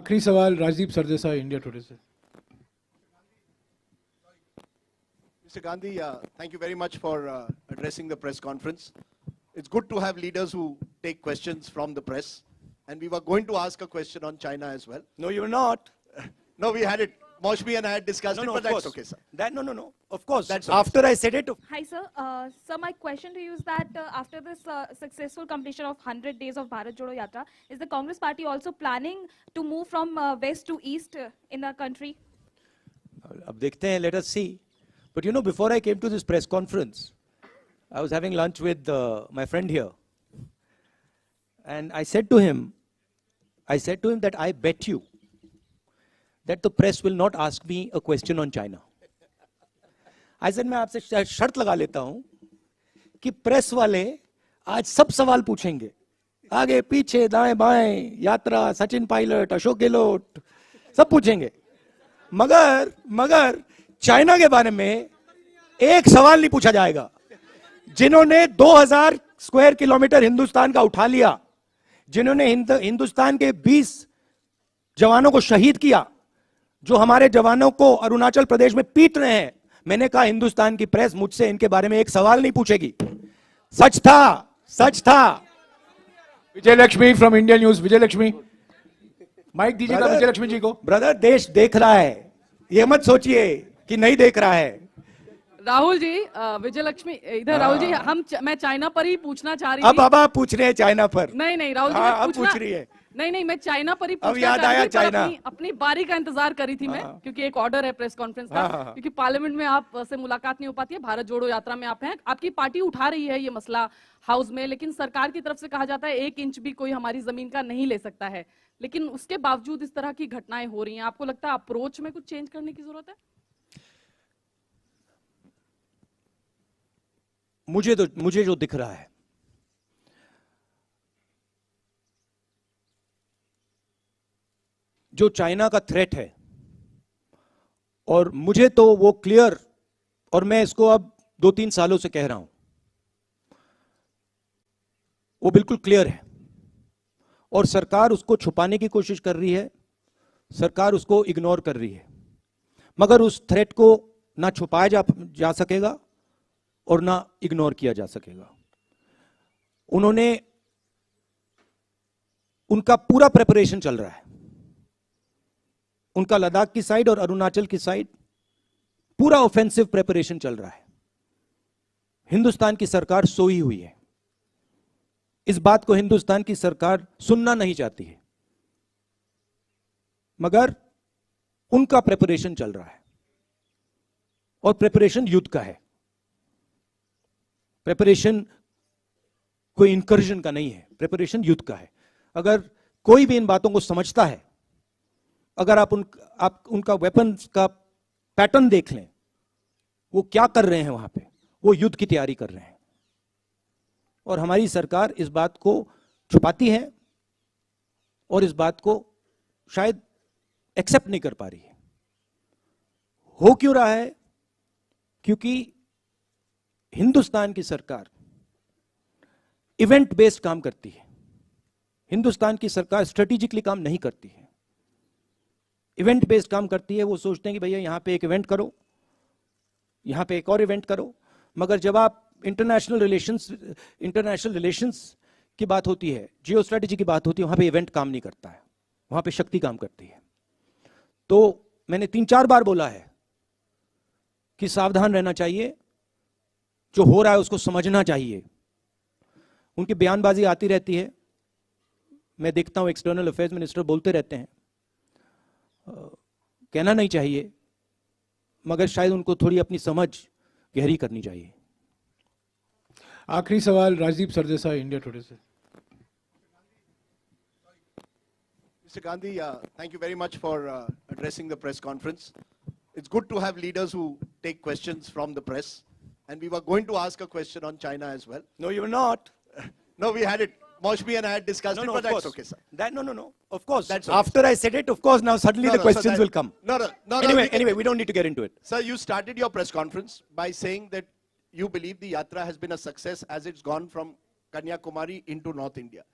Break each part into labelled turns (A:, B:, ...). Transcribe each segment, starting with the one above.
A: आखिरी सवाल Rajdeep Sardesai, India today से।
B: Mr. Gandhi, thank you very much for addressing the press conference. It's good to have leaders who take questions from the press. And we were going to ask a question on China as well.
C: No, you were not.
B: No, we had it. Moshmi and I had discussed it, but that's okay, sir.
C: No. Of course.
B: That's okay,
C: After I said it.
D: Hi, sir. Sir, my question to you is that after this successful completion of 100 days of Bharat Jodo Yatra, is the Congress party also planning to move from west to east in the country?
C: अब देखते हैं, let us see. But you know, before I came to this press conference, I was having lunch with my friend here. And I said to him that I bet you that the press will not ask me a question on China. I said, मैं आपसे शर्त लगा लेता हूं कि press वाले आज सब सवाल पूछेंगे, आगे पीछे दाएं बाएं, यात्रा, सचिन पायलट, अशोक गहलोत, सब पूछेंगे, मगर चाइना के बारे में एक सवाल नहीं पूछा जाएगा। जिन्होंने 2000 स्क्वायर किलोमीटर हिंदुस्तान का उठा लिया, जिन्होंने हिंदुस्तान के 20 जवानों को शहीद किया, जो हमारे जवानों को अरुणाचल प्रदेश में पीट रहे हैं, मैंने कहा हिंदुस्तान की प्रेस मुझसे इनके बारे में एक सवाल नहीं पूछेगी। सच था।
A: Vijay Lakshmi from India news. Vijay Lakshmi, mike दीजिएगा विजय लक्ष्मी जी को।
C: ब्रदर, देश देख रहा है, ये मत सोचिए कि नहीं देख रहा है।
E: राहुल जी, विजय लक्ष्मी इधर। राहुल जी, मैं चाइना पर ही पूछना चाह रही थी।
C: अब आप पूछ रहे हैं चाइना पर?
E: नहीं राहुल जी,
C: अब पूछ रही है।
E: नहीं, मैं चाइना पर ही
C: अब याद आया चाइना।
E: अपनी बारी का इंतजार करी थी मैं, क्योंकि एक ऑर्डर है प्रेस कॉन्फ्रेंस का, क्योंकि पार्लियामेंट में आप से मुलाकात नहीं हो पाती है। भारत जोड़ो यात्रा में आप हैं, आपकी पार्टी उठा रही है ये मसला हाउस में, लेकिन सरकार की तरफ से कहा जाता है 1 इंच भी कोई हमारी जमीन का नहीं ले सकता है। लेकिन उसके बावजूद इस तरह की घटनाएं हो रही हैं, आपको लगता है अप्रोच में कुछ चेंज करने की जरूरत है?
C: मुझे जो दिख रहा है, जो चाइना का थ्रेट है, और मुझे तो वो क्लियर, और मैं इसको अब 2-3 सालों से कह रहा हूं, वो बिल्कुल क्लियर है, और सरकार उसको छुपाने की कोशिश कर रही है, सरकार उसको इग्नोर कर रही है। मगर उस थ्रेट को ना छुपाया जा सकेगा और ना इग्नोर किया जा सकेगा। उनका पूरा प्रिपरेशन चल रहा है, उनका लद्दाख की साइड और अरुणाचल की साइड पूरा ऑफेंसिव प्रिपरेशन चल रहा है। हिंदुस्तान की सरकार सोई हुई है, इस बात को हिंदुस्तान की सरकार सुनना नहीं चाहती है, मगर उनका प्रिपरेशन चल रहा है, और प्रिपरेशन युद्ध का है। प्रिपरेशन कोई इंकर्जन का नहीं है, प्रिपरेशन युद्ध का है। अगर कोई भी इन बातों को समझता है, अगर आप उनका वेपन्स का पैटर्न देख लें, वो क्या कर रहे हैं वहां पे, वो युद्ध की तैयारी कर रहे हैं। और हमारी सरकार इस बात को छुपाती है और इस बात को शायद एक्सेप्ट नहीं कर पा रही है। हो क्यों रहा है? क्योंकि हिंदुस्तान की सरकार इवेंट बेस्ड काम करती है, हिंदुस्तान की सरकार स्ट्रेटेजिकली काम नहीं करती है, इवेंट बेस्ड काम करती है। वो सोचते हैं कि भैया यहां पे एक इवेंट करो, यहां पे एक और इवेंट करो, मगर जब आप इंटरनेशनल रिलेशंस की बात होती है, जियो स्ट्रेटेजी की बात होती है, वहां पे इवेंट काम नहीं करता है, वहां पे शक्ति काम करती है। तो मैंने 3-4 बार बोला है कि सावधान रहना चाहिए, जो हो रहा है उसको समझना चाहिए। उनकी बयानबाजी आती रहती है, मैं देखता हूं एक्सटर्नल अफेयर्स मिनिस्टर बोलते रहते हैं, कहना नहीं चाहिए, मगर शायद उनको थोड़ी अपनी समझ गहरी करनी चाहिए।
A: आखिरी सवाल राजदीप सरदेसाई, इंडिया टुडे से।
B: Mr. Gandhi, thank you very much for addressing the press conference. It's good to have leaders who take questions from the press. And we were going to ask a question on China as well.
C: No, you were not.
B: No, we had it. Moshmi and I had discussed it, but that's okay, sir.
C: No. Of course.
B: That's okay,
C: After I said it, of course, now suddenly the questions will come.
B: No.
C: Anyway, we don't need to get into it.
B: Sir, you started your press conference by saying that you believe the yatra has been a success as it's gone from Kanyakumari into North India.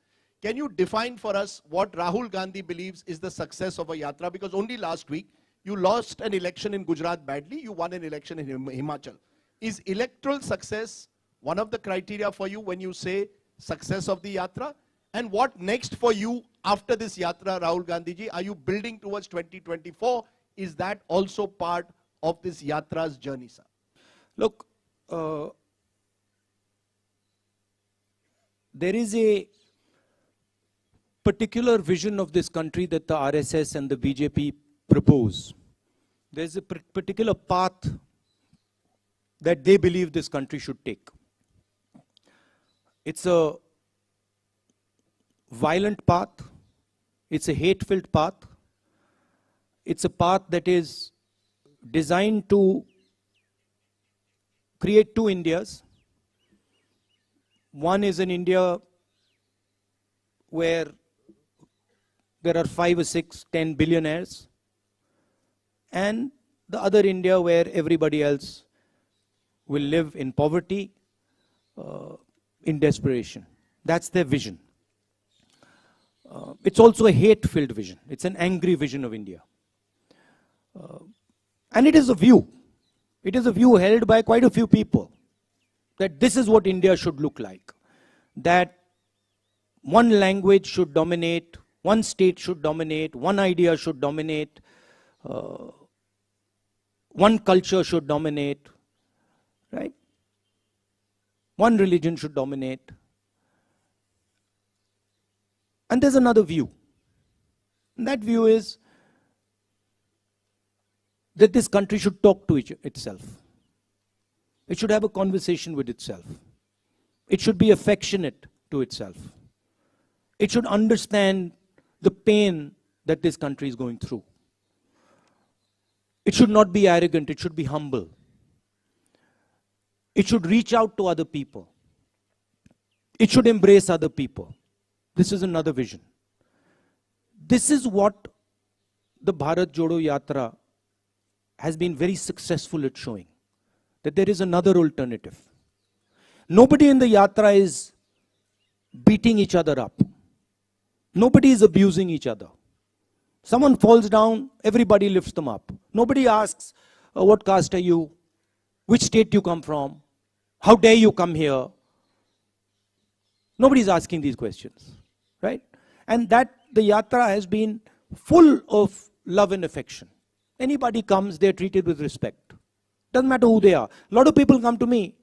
B: Can you define for us what Rahul Gandhi believes is the success of a yatra? Because only last week, you lost an election in Gujarat badly, you won an election in Himachal. Is electoral success one of the criteria for you when you say success of the yatra? And what next for you after this yatra, Rahul Gandhi ji? Are you building towards 2024? Is that also part of this yatra's journey, sir?
C: Look, there is a particular vision of this country that the RSS and the BJP propose. There's a particular path that they believe this country should take. It's a violent path. It's a hate-filled path. It's a path that is designed to create two Indias. One is an India where there are 5 or 6, 10 billionaires, and the other India where everybody else will live in poverty, in desperation. That's their vision. It's also a hate-filled vision. It's an angry vision of India. And it is a view. It is a view held by quite a few people that this is what India should look like. That one language should dominate, one state should dominate, one idea should dominate, one culture should dominate, right? One religion should dominate. And there's another view. And that view is that this country should talk to itself. It should have a conversation with itself. It should be affectionate to itself. It should understand the pain that this country is going through. It should not be arrogant, it should be humble. It should reach out to other people. It should embrace other people. This is another vision. This is what the Bharat Jodo Yatra has been very successful at showing. That there is another alternative. Nobody in the yatra is beating each other up. Nobody is abusing each other. Someone falls down, everybody lifts them up. Nobody asks, what caste are you? Which state you come from? How dare you come here? Nobody is asking these questions, right? And that the yatra has been full of love and affection. Anybody comes, they're treated with respect. Doesn't matter who they are. A lot of people come to me,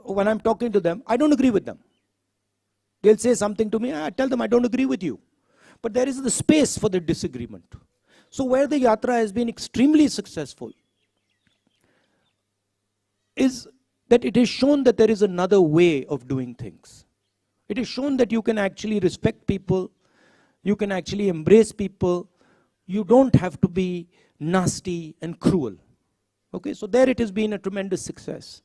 C: when I'm talking to them, I don't agree with them. They'll say something to me, I tell them I don't agree with you. But there is the space for the disagreement. So where the yatra has been extremely successful is that it has shown that there is another way of doing things. It has shown that you can actually respect people, you can actually embrace people, you don't have to be nasty and cruel. Okay, so there it has been a tremendous success.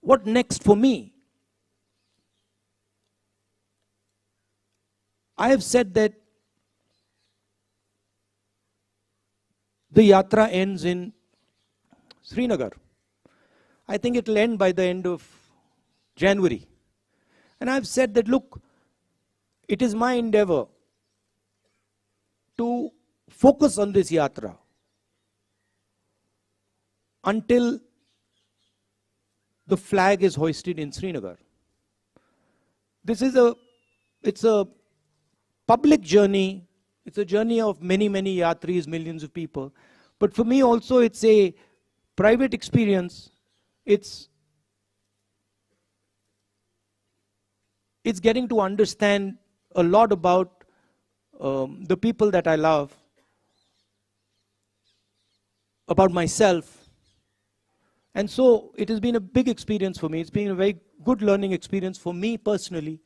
C: What next for me? I have said that the yatra ends in Srinagar. I think it will end by the end of January. And I've said that, look, it is my endeavor to focus on this yatra until the flag is hoisted in Srinagar. This is it's a public journey. It's a journey of many, many yatris, millions of people. But for me also, it's a private experience. It's getting to understand a lot about the people that I love, about myself. And so it has been a big experience for me. It's been a very good learning experience for me personally.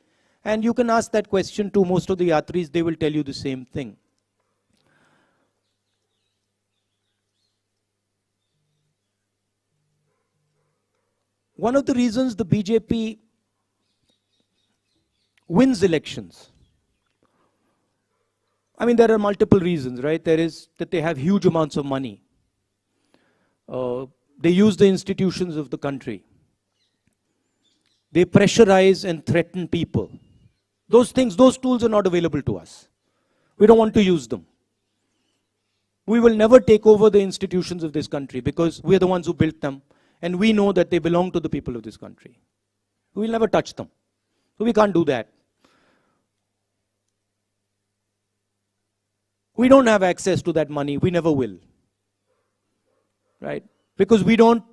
C: And you can ask that question to most of the yatris, they will tell you the same thing. One of the reasons the BJP wins elections, I mean, there are multiple reasons, right? There is that they have huge amounts of money. They use the institutions of the country. They pressurize and threaten people. Those things, those tools are not available to us. We don't want to use them. We will never take over the institutions of this country because we are the ones who built them and we know that they belong to the people of this country. We will never touch them. So we can't do that. We don't have access to that money. We never will. Right? Because we don't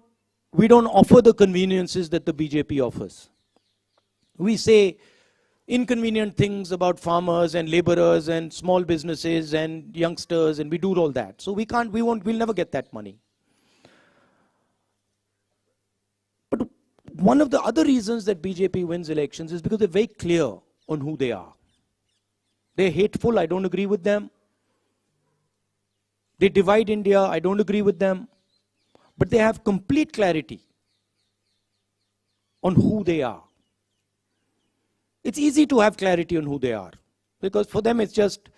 C: offer the conveniences that the BJP offers. We say inconvenient things about farmers and laborers and small businesses and youngsters, and we do all that. So we'll never get that money. But one of the other reasons that BJP wins elections is because they're very clear on who they are. They're hateful, I don't agree with them. They divide India, I don't agree with them. But they have complete clarity on who they are. It's easy to have clarity on who they are. Because for them it's just,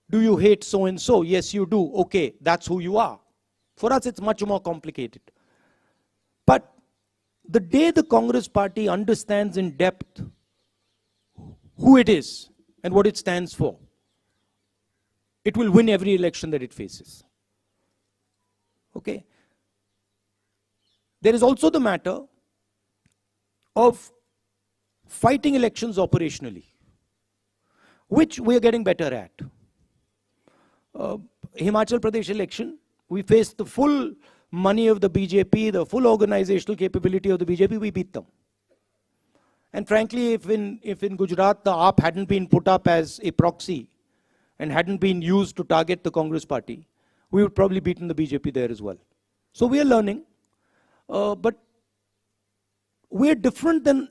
C: do you hate so and so? Yes, you do. Okay, that's who you are. For us it's much more complicated. But the day the Congress party understands in depth who it is and what it stands for, it will win every election that it faces. Okay? There is also the matter of fighting elections operationally, which we are getting better at. Himachal Pradesh election, we faced the full money of the BJP, the full organizational capability of the BJP, we beat them. And frankly, if in Gujarat the AAP hadn't been put up as a proxy and hadn't been used to target the Congress party, we would probably beaten the BJP there as well. So we are learning, but we are different than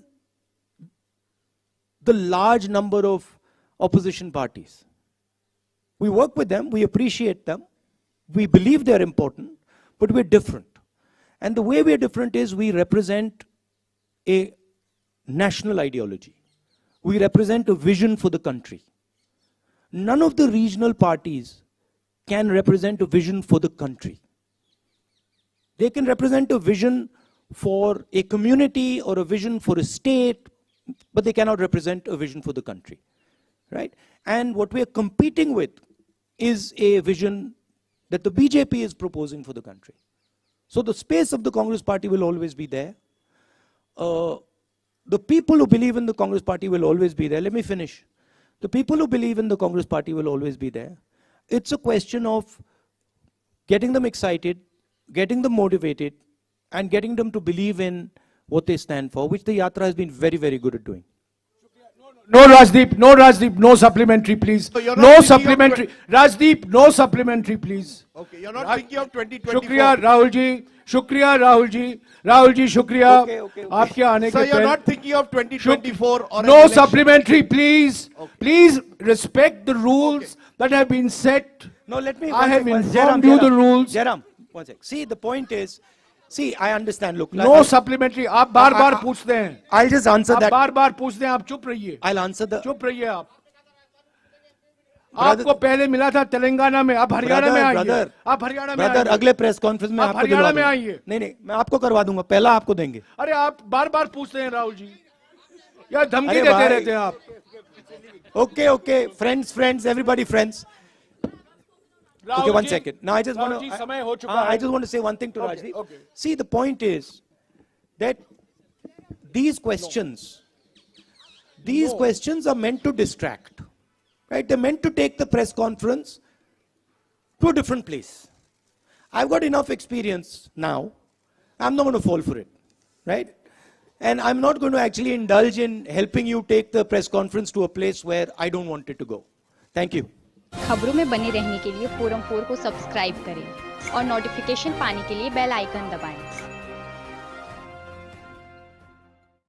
C: the large number of opposition parties. We work with them, we appreciate them, we believe they're important, but we're different. And the way we're different is we represent a national ideology. We represent a vision for the country. None of the regional parties can represent a vision for the country. They can represent a vision for a community or a vision for a state, but they cannot represent a vision for the country, right? And what we are competing with is a vision that the BJP is proposing for the country. So the space of the Congress party will always be there. The people who believe in the Congress party will always be there. Let me finish. The people who believe in the Congress party will always be there. It's a question of getting them excited, getting them motivated, and getting them to believe in what they stand for, which the Yatra has been very, very good at doing.
A: No, Rajdeep, no supplementary, please.
B: So you're not
A: No
B: thinking of
A: supplementary. Rajdeep, no supplementary, please.
B: Okay, you're not thinking of 2024.
A: Shukriya, Rahul ji. Shukriya, Rahul ji. Rahul ji, shukriya.
C: Okay.
A: आपके आने
B: So
A: के
B: you're
A: पहले-
B: not thinking of 2024 or an
A: No
B: election.
A: supplementary, please. Please respect the rules that have been set.
C: No, let me.
A: I have informed
C: Jairam,
A: you the rules.
C: Jairam, one sec. See, the point is, see, I understand. Look,
A: No supplementary. आप बार-बार पूछते हैं.
C: I'll just answer
A: आप
C: that.
A: बार-बार पूछते हैं. आप चुप रहिए.
C: I'll answer the.
A: चुप रहिए आप. आपको पहले मिला था तेलंगाना में, आप हरियाणा में आइए. आप हरियाणा में
C: ब्रदर,
A: आइए.
C: अगले प्रेस कॉन्फ्रेंस में
A: आप
C: आपको
A: हरियाणा
C: दिलवा
A: में
C: दूंगा.
A: आइए.
C: नहीं, मैं आपको करवा दूंगा. पहला आपको देंगे.
A: अरे आप बार-बार पूछते हैं राहुल जी. यार धमकी
C: अरे
A: देते
C: भाई.
A: रहते हैं आप.
C: Okay. Friends, everybody friends. Okay, one second. Now I just
A: Rahul
C: want
A: ji,
C: to.
A: समय हो चुका
C: I
A: है.
C: just want to say one thing to
A: Okay,
C: Rajdeep.
A: okay.
C: See, the point is that these questions are meant to distract, right? They're meant to take the press conference to a different place. I've got enough experience now. I'm not going to fall for it, right? And I'm not going to actually indulge in helping you take the press conference to a place where I don't want it to go. Thank you.
F: खबरों में बने रहने के लिए forum 4 को subscribe करें और notification पाने के लिए बेल आइकन दबाएं।